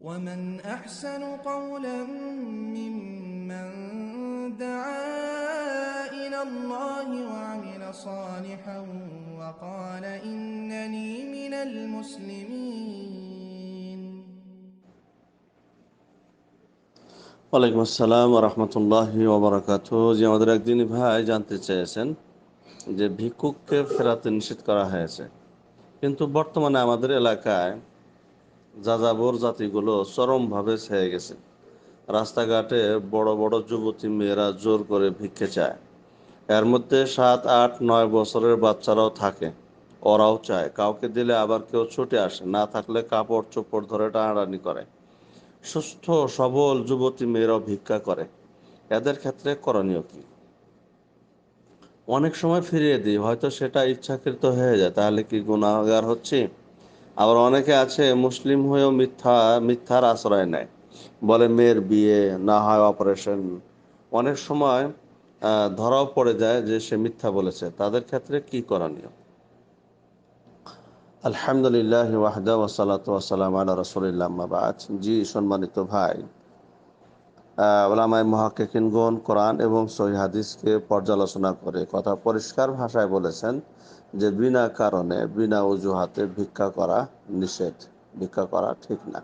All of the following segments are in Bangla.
ومن أحسن قولا ممن دعا إلى الله وعمل صالحا وقال إنني من المسلمين। ওয়ালাইকুম আসসালাম রহমতুল্লাহি ওবরাকাতুহু। যে আমাদের একদিন ভাই জানতে চেয়েছেন যে ভিক্ষুককে ফেরাতে নিষেধ করা হয়েছে, কিন্তু বর্তমানে আমাদের এলাকায় যাযাবর জাতিগুলো চরমভাবে ছেয়ে গেছে। রাস্তাঘাটে বড় বড় যুবতী মেয়েরা জোর করে ভিক্ষে চায়। এর মধ্যে 7, 8, 9 বছরের বাচ্চারাও থাকে। ওরাও চায়, কাউকে দিলে আবার কেউ ছুটে আসে, না থাকলে কাপড় চোপড় ধরে টানাটানি করে। সুস্থ সবল যুবতী মেয়েরাও ভিক্ষা করে। এদের ক্ষেত্রে করণীয় কি? অনেক সময় ফিরিয়ে দিই, হয়তো সেটা ইচ্ছাকৃত হয়ে যায়, তাহলে কি গুনাহগার হচ্ছে? আবার অনেকে আছে মুসলিম হয়েও মিথ্যার আশ্রয় নেয়, বলে মেয়ের বিয়ে, না হয় অপারেশন। অনেক সময় ধরাও পড়ে যায় যে সে মিথ্যা বলেছে। তাদের ক্ষেত্রে কি করণীয়? আলহামদুলিল্লাহ ওয়াহদা ওয়াসসালাতু ওয়াসসালামু আলা রাসূলিল্লাহ আম্মা বা'দ। জি সম্মানিত ভাই, ওলামায়ে মুহাক্কিকিনগণ কোরআন এবং সহিহ হাদিসকে পর্যালোচনা করে কথা পরিষ্কার ভাষায় বলেছেন যে বিনা কারণে বিনা অজুহাতে ভিক্ষা করা নিষেধ, ভিক্ষা করা ঠিক না।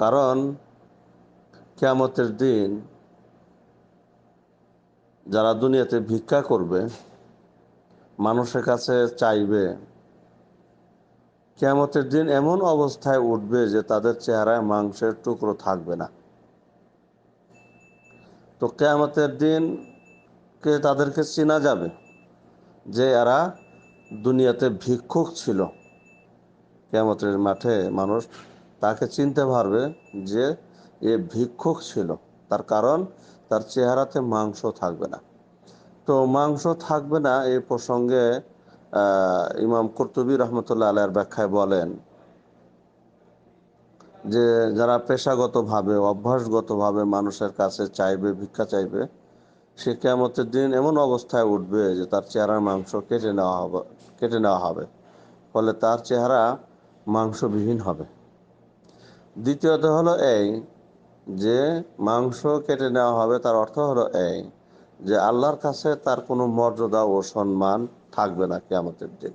কারণ কিয়ামতের দিন যারা দুনিয়াতে ভিক্ষা করবে, মানুষের কাছে চাইবে, কিয়ামতের দিন এমন অবস্থায় উঠবে যে তাদের চেহারায় মাংসের টুকরো থাকবে না। তো কিয়ামতের দিন তাদেরকে চেনা যাবে যে এরা দুনিয়াতে ভিক্ষুক ছিল। কিয়ামতের মাঠে মানুষ তাকে চিনতে পারবে যে এ ভিক্ষুক ছিল, তার কারণ তার চেহারাতে মাংস থাকবে না। তো মাংস থাকবে না এই প্রসঙ্গে ইমাম কুরতুবী রহমতুল্লাহ আলাইহির ব্যাখ্যায় বলেন যে যারা পেশাগতভাবে অভ্যাসগতভাবে মানুষের কাছে চাইবে, ভিক্ষা চাইবে, সে কিয়ামতের দিন এমন অবস্থায় উঠবে যে তার চেহারার মাংস কেটে নেওয়া হবে, ফলে তার চেহারা মাংসবিহীন হবে। দ্বিতীয়ত হলো এই যে মাংস কেটে নেওয়া হবে, তার অর্থ হলো এই যে আল্লাহর কাছে তার কোনো মর্যাদা ও সম্মান থাকবে না কিয়ামতের দিন।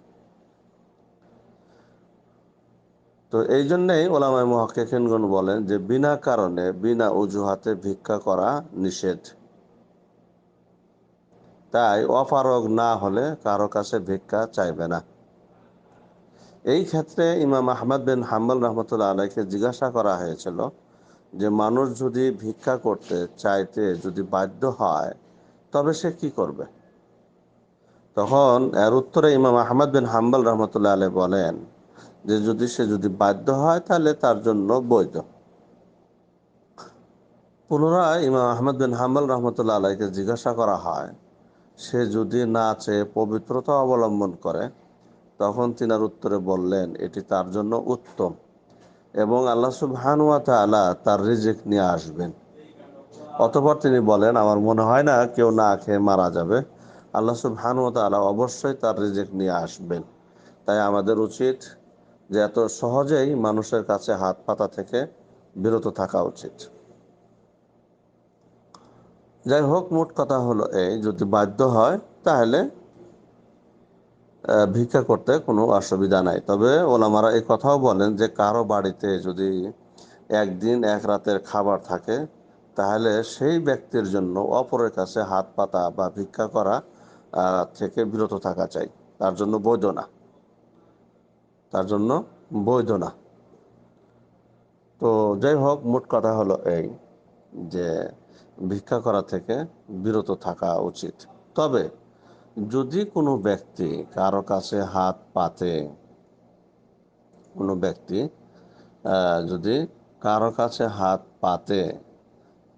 তো এই জন্যেই ওলামায়ে মুহাক্কিকিনগণ বলেন যে বিনা কারণে বিনা অজুহাতে ভিক্ষা করা নিষেধ। তাই অপারগ না হলে কারো কাছে ভিক্ষা চাইবে না। এই ক্ষেত্রে ইমাম আহমদ বিন হাম্বল রহমতুল্লাহ আলাইকে জিজ্ঞাসা করা হয়েছিল যে মানুষ যদি ভিক্ষা করতে চাইতে যদি বাধ্য হয় তবে সে কি করবে? তখন এর উত্তরে ইমাম আহমদ বিন হাম্বল রহমতুল্লাহ আলাই বলেন যে সে যদি বাধ্য হয় তাহলে তার জন্য বৈধ। পুনরায় ইমাম আহমদ বিন হাম্বল রহমতুল্লাহ আলাইকে জিজ্ঞাসা করা হয়, সে যদি না চেয়ে পবিত্রতা অবলম্বন করে, তখন তিনার উত্তরে বললেন এটি তার জন্য উত্তম এবং আল্লাহ সুবহানাহু ওয়া তাআলা তার রিজিক নিয়ে আসবেন। অতঃপর তিনি বলেন, আমার মনে হয় না কেউ না খেয়ে মারা যাবে, আল্লাহ সুবহানাহু ওয়া তাআলা অবশ্যই তার রিজিক নিয়ে আসবেন। তাই আমাদের উচিত যে এত সহজেই মানুষের কাছে হাত পাতা থেকে বিরত থাকা উচিত। যাই হোক, মোট কথা হলো এই, যদি বাধ্য হয় তাহলে ভিক্ষা করতে কোনো অসুবিধা নাই। তবে ওলামারা এই কথাও বলেন যে কারো বাড়িতে যদি একদিন এক রাতের খাবার থাকে, তাহলে সেই ব্যক্তির জন্য অপরের কাছে হাত পাতা বা ভিক্ষা করা থেকে বিরত থাকা চাই। তার জন্য বৈধ না, তার জন্য বৈধ না। তো যাই হোক, মোট কথা হলো এই যে ভিক্ষা করা থেকে বিরত থাকা উচিত। তবে যদি কোনো ব্যক্তি কারো কাছে হাত পাতে, কোনো ব্যক্তি যদি কারো কাছে হাত পাতে,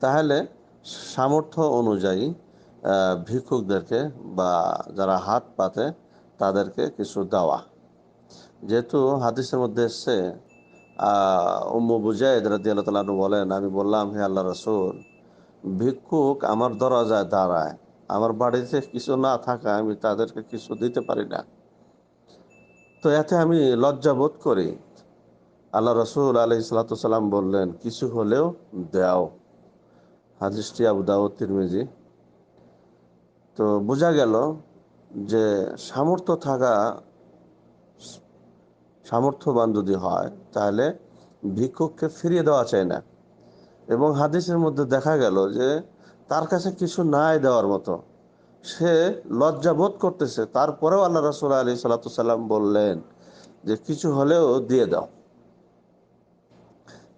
তাহলে সামর্থ্য অনুযায়ী ভিক্ষুকদেরকে বা যারা হাত পাতে তাদেরকে কিছু দেওয়া। যেহেতু হাদিসের মধ্যে এসছে, উম্মু বুজাইদ রাদিয়াল্লাহু তাআলা আনহু বলেন, আমি বললাম, হে আল্লাহ রাসূল, ভিক্ষুক আমার দরজায় দাঁড়ায়, আমার বাড়িতে কিছু না থাকা আমি তাদেরকে কিছু দিতে পারি না, তো এতে আমি লজ্জাবোধ করি। আল্লাহ রসুল আলাইহিস সালাম বললেন, কিছু হলেও দাও। হাদিসটি আবু দাউদ, তিরমিজি। তো বোঝা গেল যে সামর্থ্যবান যদি হয় তাহলে ভিক্ষুককে ফিরিয়ে দেওয়া চাই না। এবং হাদিসের মধ্যে দেখা গেল যে তার কাছে কিছু নাই দেওয়ার মতো, সে লজ্জাবোধ করতেছে, তারপরেও আল্লাহ রাসূল আলাইহিস সালাম বললেন যে কিছু হলেও দিয়ে দাও।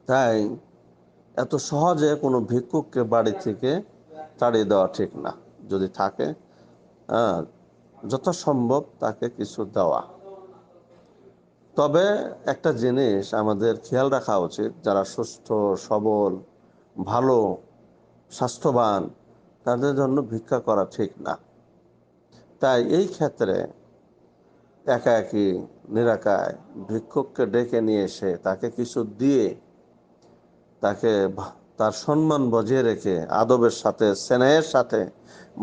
তাই এত সহজে কোনো ভিক্ষুককে বাড়ি থেকে তাড়িয়ে দেওয়া ঠিক না। যদি থাকে, হ্যাঁ, যত সম্ভব তাকে কিছু দেওয়া। তবে একটা জিনিস আমাদের খেয়াল রাখা উচিত, যারা সুস্থ সবল, ভালো, স্বাস্থ্যবান, তাদের জন্য ভিক্ষা করা ঠিক না। তাই এই ক্ষেত্রে একাকী নিরাকায় ভিক্ষুককে ডেকে নিয়ে এসে তাকে কিছু দিয়ে, তাকে তার সম্মান বজিয়ে রেখে আদবের সাথে, স্নেহের সাথে,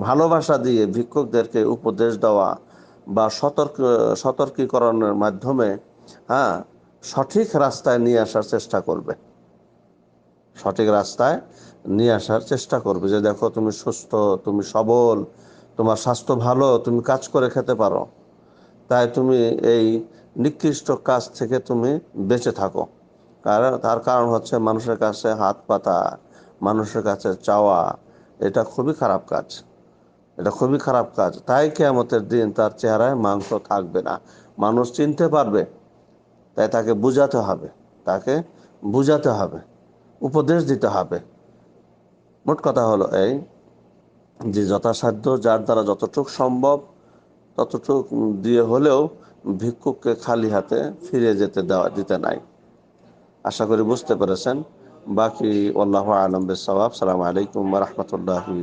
ভালোবাসা দিয়ে ভিক্ষুকদেরকে উপদেশ দেওয়া বা সতর্কীকরণের মাধ্যমে, হ্যাঁ, সঠিক রাস্তায় নিয়ে আসার চেষ্টা করবে। সঠিক রাস্তায় নিয়ে আসার চেষ্টা করবে যে দেখো, তুমি সুস্থ, তুমি সবল, তোমার স্বাস্থ্য ভালো, তুমি কাজ করে খেতে পারো, তাই তুমি এই নিকৃষ্ট কাজ থেকে তুমি বেঁচে থাকো। তার কারণ হচ্ছে মানুষের কাছে হাত পাতা, মানুষের কাছে চাওয়া, এটা খুবই খারাপ কাজ। এটা খুবই খারাপ কাজ। তাই কিয়ামতের দিন তার চেহারায় মাংস থাকবে না, মানুষ চিনতে পারবে। তাই তাকে বুঝাতে হবে, তাকে বুঝাতে হবে, উপদেশ দিতে হবে। মোট কথা হলো এই যে যথাসাধ্য যার দ্বারা যতটুকু সম্ভব ততটুকু দিয়ে হলেও ভিক্ষুককে খালি হাতে ফিরে দিতে নাই। আশা করি বুঝতে পেরেছেন। বাকি আল্লাহু আ'লাম বিস-সাওয়াব। আসসালামু আলাইকুম ওয়া রাহমাতুল্লাহি।